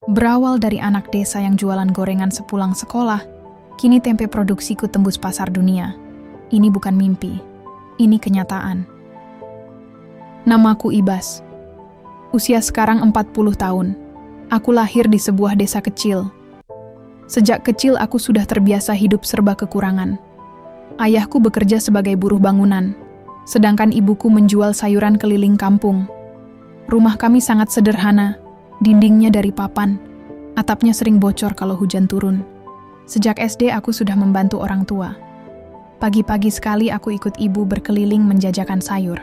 Berawal dari anak desa yang jualan gorengan sepulang sekolah, kini tempe produksiku tembus pasar dunia. Ini bukan mimpi, ini kenyataan. Namaku Ibas. Usia sekarang 40 tahun. Aku lahir di sebuah desa kecil. Sejak kecil aku sudah terbiasa hidup serba kekurangan. Ayahku bekerja sebagai buruh bangunan, sedangkan ibuku menjual sayuran keliling kampung. Rumah kami sangat sederhana, dindingnya dari papan, atapnya sering bocor kalau hujan turun. Sejak SD aku sudah membantu orang tua. Pagi-pagi sekali aku ikut ibu berkeliling menjajakan sayur.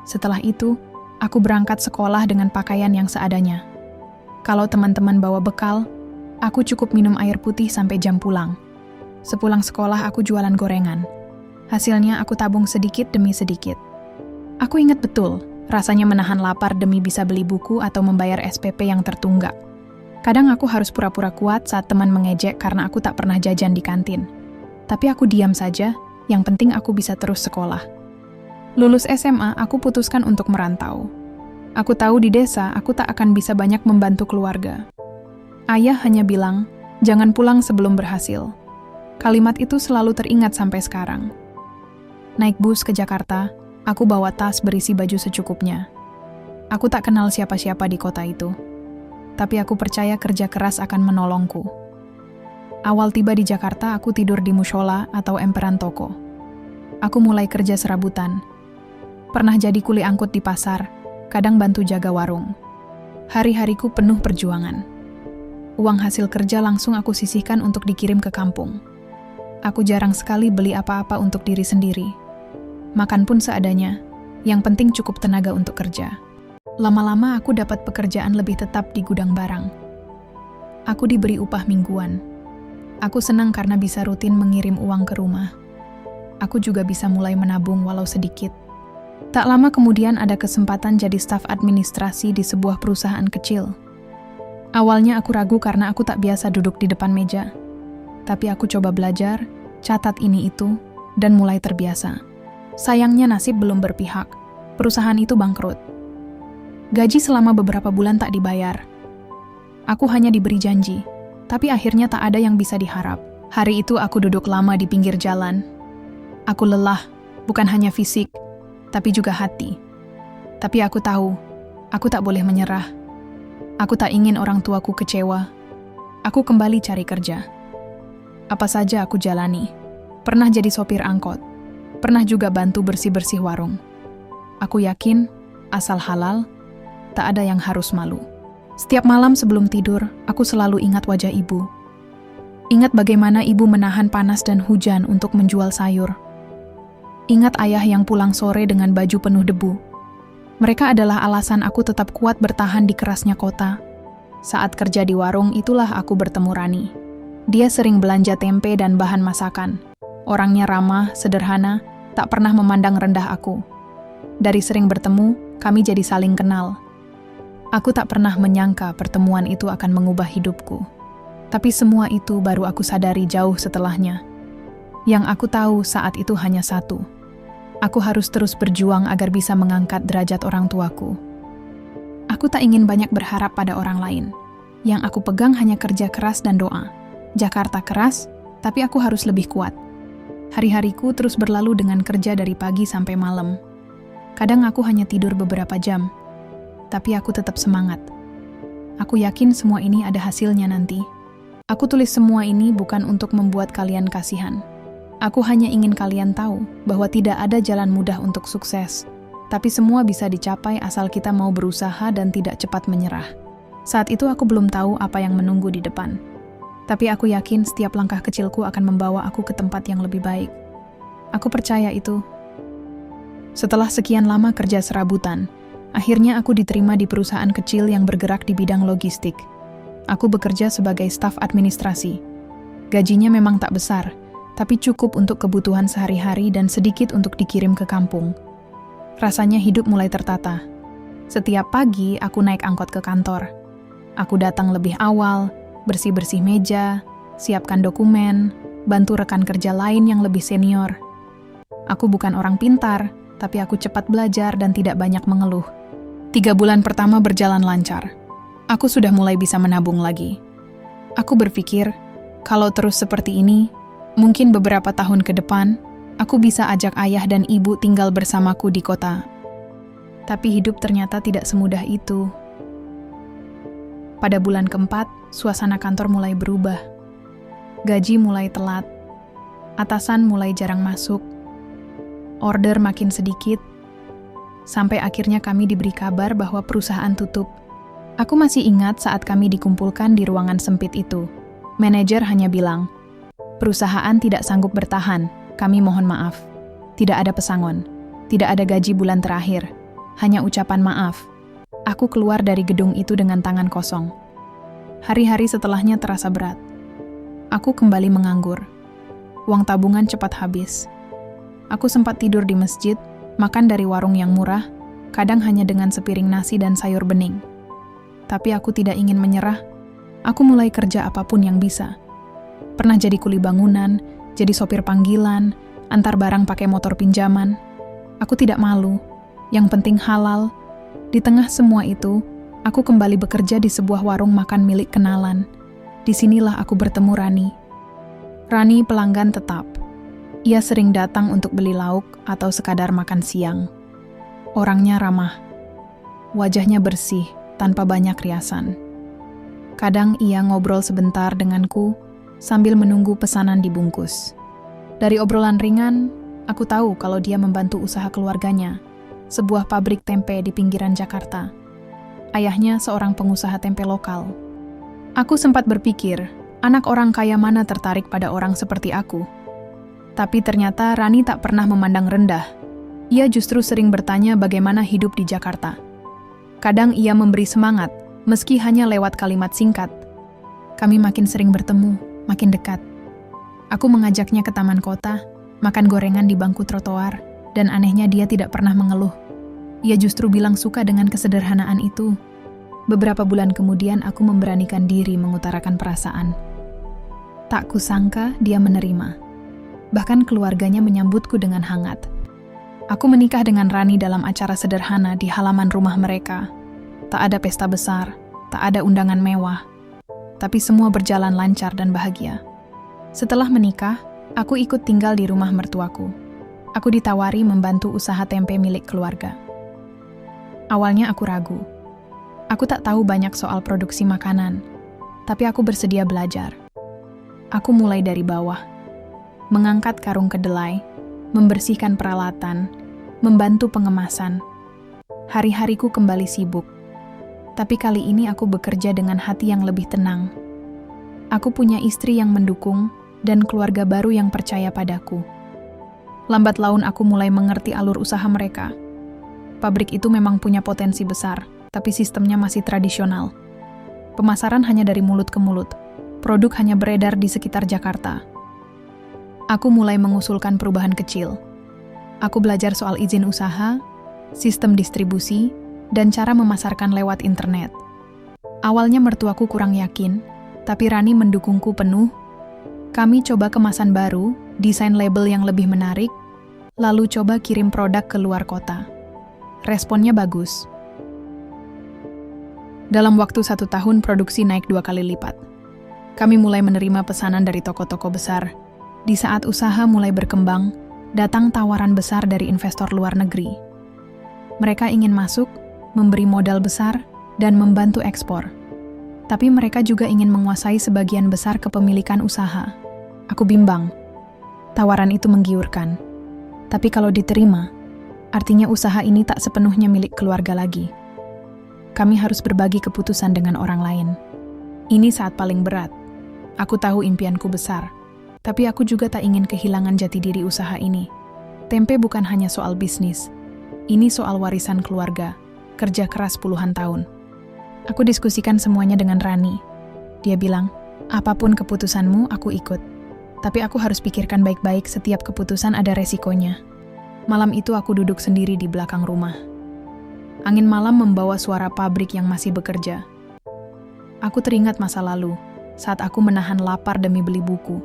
Setelah itu, aku berangkat sekolah dengan pakaian yang seadanya. Kalau teman-teman bawa bekal, aku cukup minum air putih sampai jam pulang. Sepulang sekolah aku jualan gorengan. Hasilnya aku tabung sedikit demi sedikit. Aku ingat betul, rasanya menahan lapar demi bisa beli buku atau membayar SPP yang tertunggak. Kadang aku harus pura-pura kuat saat teman mengejek karena aku tak pernah jajan di kantin. Tapi aku diam saja, yang penting aku bisa terus sekolah. Lulus SMA, aku putuskan untuk merantau. Aku tahu di desa aku tak akan bisa banyak membantu keluarga. Ayah hanya bilang, jangan pulang sebelum berhasil. Kalimat itu selalu teringat sampai sekarang. Naik bus ke Jakarta, aku bawa tas berisi baju secukupnya. Aku tak kenal siapa-siapa di kota itu. Tapi aku percaya kerja keras akan menolongku. Awal tiba di Jakarta, aku tidur di mushola atau emperan toko. Aku mulai kerja serabutan. Pernah jadi kuli angkut di pasar, kadang bantu jaga warung. Hari-hariku penuh perjuangan. Uang hasil kerja langsung aku sisihkan untuk dikirim ke kampung. Aku jarang sekali beli apa-apa untuk diri sendiri. Makan pun seadanya, yang penting cukup tenaga untuk kerja. Lama-lama aku dapat pekerjaan lebih tetap di gudang barang. Aku diberi upah mingguan. Aku senang karena bisa rutin mengirim uang ke rumah. Aku juga bisa mulai menabung walau sedikit. Tak lama kemudian ada kesempatan jadi staf administrasi di sebuah perusahaan kecil. Awalnya aku ragu karena aku tak biasa duduk di depan meja. Tapi aku coba belajar, catat ini itu, dan mulai terbiasa. Sayangnya nasib belum berpihak. Perusahaan itu bangkrut. Gaji selama beberapa bulan tak dibayar. Aku hanya diberi janji, tapi akhirnya tak ada yang bisa diharap. Hari itu aku duduk lama di pinggir jalan. Aku lelah, bukan hanya fisik, tapi juga hati. Tapi aku tahu, aku tak boleh menyerah. Aku tak ingin orang tuaku kecewa. Aku kembali cari kerja. Apa saja aku jalani. Pernah jadi sopir angkot. Pernah juga bantu bersih-bersih warung. Aku yakin, asal halal, tak ada yang harus malu. Setiap malam sebelum tidur, aku selalu ingat wajah ibu. Ingat bagaimana ibu menahan panas dan hujan untuk menjual sayur. Ingat ayah yang pulang sore dengan baju penuh debu. Mereka adalah alasan aku tetap kuat bertahan di kerasnya kota. Saat kerja di warung, itulah aku bertemu Rani. Dia sering belanja tempe dan bahan masakan. Orangnya ramah, sederhana, tak pernah memandang rendah aku. Dari sering bertemu, kami jadi saling kenal. Aku tak pernah menyangka pertemuan itu akan mengubah hidupku. Tapi semua itu baru aku sadari jauh setelahnya. Yang aku tahu saat itu hanya satu. Aku harus terus berjuang agar bisa mengangkat derajat orang tuaku. Aku tak ingin banyak berharap pada orang lain. Yang aku pegang hanya kerja keras dan doa. Jakarta keras, tapi aku harus lebih kuat. Hari-hariku terus berlalu dengan kerja dari pagi sampai malam. Kadang aku hanya tidur beberapa jam, tapi aku tetap semangat. Aku yakin semua ini ada hasilnya nanti. Aku tulis semua ini bukan untuk membuat kalian kasihan. Aku hanya ingin kalian tahu bahwa tidak ada jalan mudah untuk sukses. Tapi semua bisa dicapai asal kita mau berusaha dan tidak cepat menyerah. Saat itu aku belum tahu apa yang menunggu di depan. Tapi aku yakin setiap langkah kecilku akan membawa aku ke tempat yang lebih baik. Aku percaya itu. Setelah sekian lama kerja serabutan, akhirnya aku diterima di perusahaan kecil yang bergerak di bidang logistik. Aku bekerja sebagai staf administrasi. Gajinya memang tak besar, tapi cukup untuk kebutuhan sehari-hari dan sedikit untuk dikirim ke kampung. Rasanya hidup mulai tertata. Setiap pagi aku naik angkot ke kantor. Aku datang lebih awal, bersih-bersih meja, siapkan dokumen, bantu rekan kerja lain yang lebih senior. Aku bukan orang pintar, tapi aku cepat belajar dan tidak banyak mengeluh. 3 bulan pertama berjalan lancar. Aku sudah mulai bisa menabung lagi. Aku berpikir, kalau terus seperti ini, mungkin beberapa tahun ke depan, aku bisa ajak ayah dan ibu tinggal bersamaku di kota. Tapi hidup ternyata tidak semudah itu. Pada bulan keempat, suasana kantor mulai berubah. Gaji mulai telat. Atasan mulai jarang masuk. Order makin sedikit. Sampai akhirnya kami diberi kabar bahwa perusahaan tutup. Aku masih ingat saat kami dikumpulkan di ruangan sempit itu. Manajer hanya bilang, "Perusahaan tidak sanggup bertahan, kami mohon maaf." Tidak ada pesangon, tidak ada gaji bulan terakhir, hanya ucapan maaf. Aku keluar dari gedung itu dengan tangan kosong. Hari-hari setelahnya terasa berat. Aku kembali menganggur. Uang tabungan cepat habis. Aku sempat tidur di masjid, makan dari warung yang murah, kadang hanya dengan sepiring nasi dan sayur bening. Tapi aku tidak ingin menyerah. Aku mulai kerja apapun yang bisa. Pernah jadi kuli bangunan, jadi sopir panggilan, antar barang pakai motor pinjaman. Aku tidak malu. Yang penting halal. Di tengah semua itu, aku kembali bekerja di sebuah warung makan milik kenalan. Disinilah aku bertemu Rani. Rani pelanggan tetap. Ia sering datang untuk beli lauk atau sekadar makan siang. Orangnya ramah. Wajahnya bersih, tanpa banyak riasan. Kadang ia ngobrol sebentar denganku sambil menunggu pesanan dibungkus. Dari obrolan ringan, aku tahu kalau dia membantu usaha keluarganya, sebuah pabrik tempe di pinggiran Jakarta. Ayahnya seorang pengusaha tempe lokal. Aku sempat berpikir, anak orang kaya mana tertarik pada orang seperti aku? Tapi ternyata Rani tak pernah memandang rendah. Ia justru sering bertanya bagaimana hidup di Jakarta. Kadang ia memberi semangat, meski hanya lewat kalimat singkat. Kami makin sering bertemu, makin dekat. Aku mengajaknya ke taman kota, makan gorengan di bangku trotoar, dan anehnya dia tidak pernah mengeluh. Ia justru bilang suka dengan kesederhanaan itu. Beberapa bulan kemudian aku memberanikan diri mengutarakan perasaan. Tak kusangka dia menerima. Bahkan keluarganya menyambutku dengan hangat. Aku menikah dengan Rani dalam acara sederhana di halaman rumah mereka. Tak ada pesta besar, tak ada undangan mewah. Tapi semua berjalan lancar dan bahagia. Setelah menikah, aku ikut tinggal di rumah mertuaku. Aku ditawari membantu usaha tempe milik keluarga. Awalnya aku ragu. Aku tak tahu banyak soal produksi makanan, tapi aku bersedia belajar. Aku mulai dari bawah. Mengangkat karung kedelai, membersihkan peralatan, membantu pengemasan. Hari-hariku kembali sibuk. Tapi kali ini aku bekerja dengan hati yang lebih tenang. Aku punya istri yang mendukung dan keluarga baru yang percaya padaku. Lambat laun aku mulai mengerti alur usaha mereka. Pabrik itu memang punya potensi besar, tapi sistemnya masih tradisional. Pemasaran hanya dari mulut ke mulut. Produk hanya beredar di sekitar Jakarta. Aku mulai mengusulkan perubahan kecil. Aku belajar soal izin usaha, sistem distribusi, dan cara memasarkan lewat internet. Awalnya mertuaku kurang yakin, tapi Rani mendukungku penuh. Kami coba kemasan baru, desain label yang lebih menarik, lalu coba kirim produk ke luar kota. Responnya bagus. Dalam waktu 1 tahun, produksi naik 2 kali lipat. Kami mulai menerima pesanan dari toko-toko besar. Di saat usaha mulai berkembang, datang tawaran besar dari investor luar negeri. Mereka ingin masuk, memberi modal besar, dan membantu ekspor. Tapi mereka juga ingin menguasai sebagian besar kepemilikan usaha. Aku bimbang. Tawaran itu menggiurkan. Tapi kalau diterima, artinya usaha ini tak sepenuhnya milik keluarga lagi. Kami harus berbagi keputusan dengan orang lain. Ini saat paling berat. Aku tahu impianku besar, tapi aku juga tak ingin kehilangan jati diri usaha ini. Tempe bukan hanya soal bisnis. Ini soal warisan keluarga, kerja keras puluhan tahun. Aku diskusikan semuanya dengan Rani. Dia bilang, apapun keputusanmu, aku ikut. Tapi aku harus pikirkan baik-baik, setiap keputusan ada resikonya. Malam itu aku duduk sendiri di belakang rumah. Angin malam membawa suara pabrik yang masih bekerja. Aku teringat masa lalu, saat aku menahan lapar demi beli buku.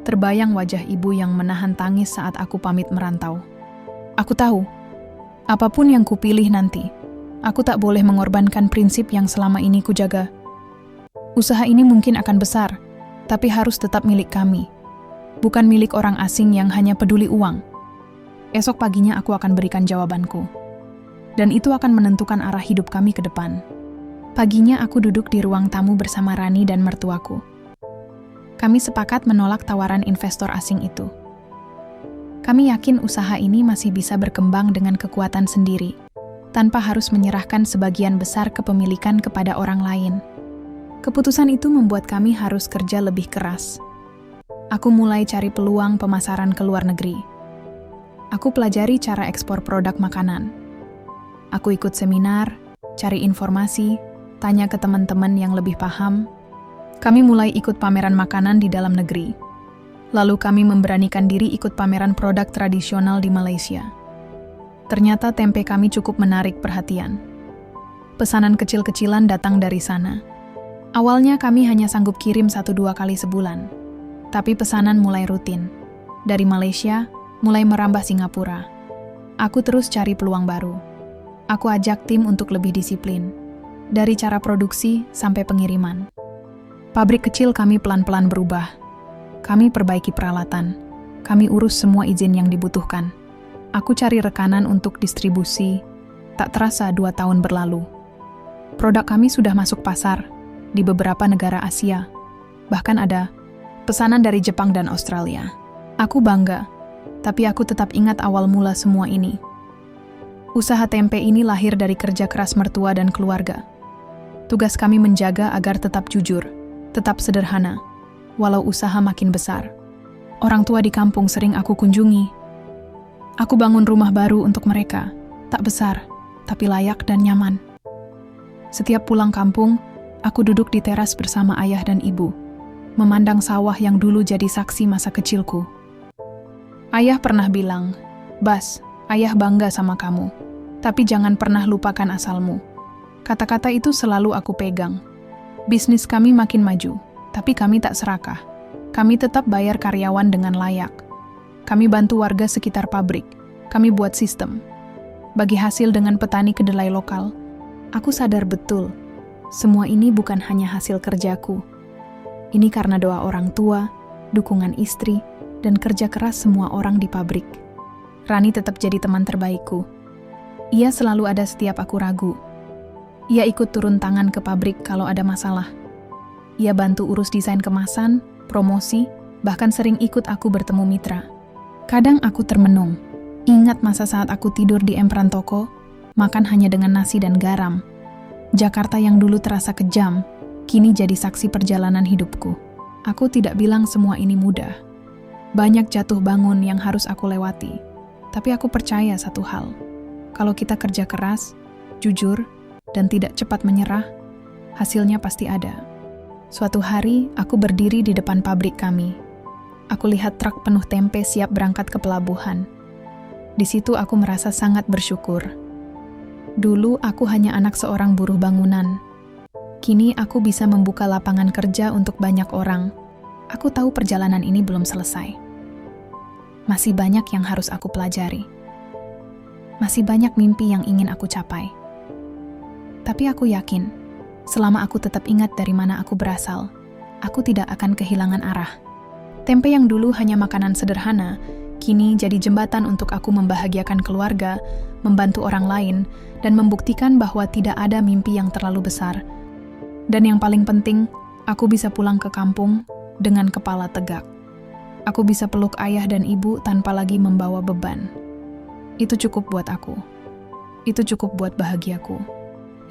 Terbayang wajah ibu yang menahan tangis saat aku pamit merantau. Aku tahu, apapun yang kupilih nanti, Aku tak boleh mengorbankan prinsip yang selama ini kujaga. Usaha ini mungkin akan besar, tapi harus tetap milik kami. Bukan milik orang asing yang hanya peduli uang. Esok paginya aku akan berikan jawabanku. Dan itu akan menentukan arah hidup kami ke depan. Paginya aku duduk di ruang tamu bersama Rani dan mertuaku. Kami sepakat menolak tawaran investor asing itu. Kami yakin usaha ini masih bisa berkembang dengan kekuatan sendiri, tanpa harus menyerahkan sebagian besar kepemilikan kepada orang lain. Keputusan itu membuat kami harus kerja lebih keras. Aku mulai cari peluang pemasaran ke luar negeri. Aku pelajari cara ekspor produk makanan. Aku ikut seminar, cari informasi, tanya ke teman-teman yang lebih paham. Kami mulai ikut pameran makanan di dalam negeri. Lalu kami memberanikan diri ikut pameran produk tradisional di Malaysia. Ternyata tempe kami cukup menarik perhatian. Pesanan kecil-kecilan datang dari sana. Awalnya kami hanya sanggup kirim 1-2 kali sebulan. Tapi pesanan mulai rutin. Dari Malaysia, mulai merambah Singapura. Aku terus cari peluang baru. Aku ajak tim untuk lebih disiplin. Dari cara produksi sampai pengiriman. Pabrik kecil kami pelan-pelan berubah. Kami perbaiki peralatan. Kami urus semua izin yang dibutuhkan. Aku cari rekanan untuk distribusi. Tak terasa 2 tahun berlalu. Produk kami sudah masuk pasar di beberapa negara Asia. Bahkan ada pesanan dari Jepang dan Australia. Aku bangga, tapi aku tetap ingat awal mula semua ini. Usaha tempe ini lahir dari kerja keras mertua dan keluarga. Tugas kami menjaga agar tetap jujur, tetap sederhana, walau usaha makin besar. Orang tua di kampung sering aku kunjungi. Aku bangun rumah baru untuk mereka, tak besar, tapi layak dan nyaman. Setiap pulang kampung, aku duduk di teras bersama ayah dan ibu, memandang sawah yang dulu jadi saksi masa kecilku. Ayah pernah bilang, "Bas, ayah bangga sama kamu, tapi jangan pernah lupakan asalmu." Kata-kata itu selalu aku pegang. Bisnis kami makin maju, tapi kami tak serakah. Kami tetap bayar karyawan dengan layak. Kami bantu warga sekitar pabrik. Kami buat sistem. Bagi hasil dengan petani kedelai lokal, aku sadar betul, semua ini bukan hanya hasil kerjaku. Ini karena doa orang tua, dukungan istri, dan kerja keras semua orang di pabrik. Rani tetap jadi teman terbaikku. Ia selalu ada setiap aku ragu. Ia ikut turun tangan ke pabrik kalau ada masalah. Ia bantu urus desain kemasan, promosi, bahkan sering ikut aku bertemu mitra. Kadang aku termenung, ingat masa saat aku tidur di emperan toko, makan hanya dengan nasi dan garam. Jakarta yang dulu terasa kejam, kini jadi saksi perjalanan hidupku. Aku tidak bilang semua ini mudah. Banyak jatuh bangun yang harus aku lewati. Tapi aku percaya satu hal, kalau kita kerja keras, jujur, dan tidak cepat menyerah, hasilnya pasti ada. Suatu hari, aku berdiri di depan pabrik kami. Aku lihat truk penuh tempe siap berangkat ke pelabuhan. Di situ aku merasa sangat bersyukur. Dulu aku hanya anak seorang buruh bangunan. Kini aku bisa membuka lapangan kerja untuk banyak orang. Aku tahu perjalanan ini belum selesai. Masih banyak yang harus aku pelajari. Masih banyak mimpi yang ingin aku capai. Tapi aku yakin, selama aku tetap ingat dari mana aku berasal, aku tidak akan kehilangan arah. Tempe yang dulu hanya makanan sederhana, kini jadi jembatan untuk aku membahagiakan keluarga, membantu orang lain, dan membuktikan bahwa tidak ada mimpi yang terlalu besar. Dan yang paling penting, aku bisa pulang ke kampung dengan kepala tegak. Aku bisa peluk ayah dan ibu tanpa lagi membawa beban. Itu cukup buat aku. Itu cukup buat bahagiaku.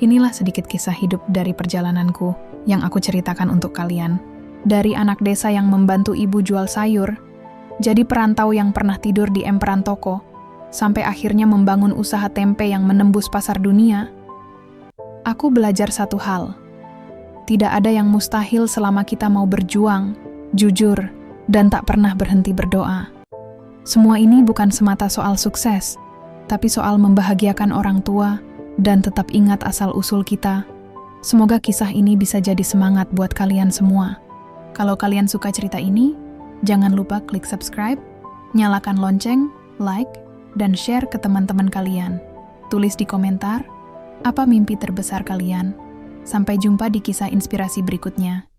Inilah sedikit kisah hidup dari perjalananku yang aku ceritakan untuk kalian. Dari anak desa yang membantu ibu jual sayur, jadi perantau yang pernah tidur di emperan toko, sampai akhirnya membangun usaha tempe yang menembus pasar dunia. Aku belajar satu hal. Tidak ada yang mustahil selama kita mau berjuang, jujur, dan tak pernah berhenti berdoa. Semua ini bukan semata soal sukses, tapi soal membahagiakan orang tua dan tetap ingat asal-usul kita. Semoga kisah ini bisa jadi semangat buat kalian semua. Kalau kalian suka cerita ini, jangan lupa klik subscribe, nyalakan lonceng, like, dan share ke teman-teman kalian. Tulis di komentar, Apa mimpi terbesar kalian? Sampai jumpa di kisah inspirasi berikutnya.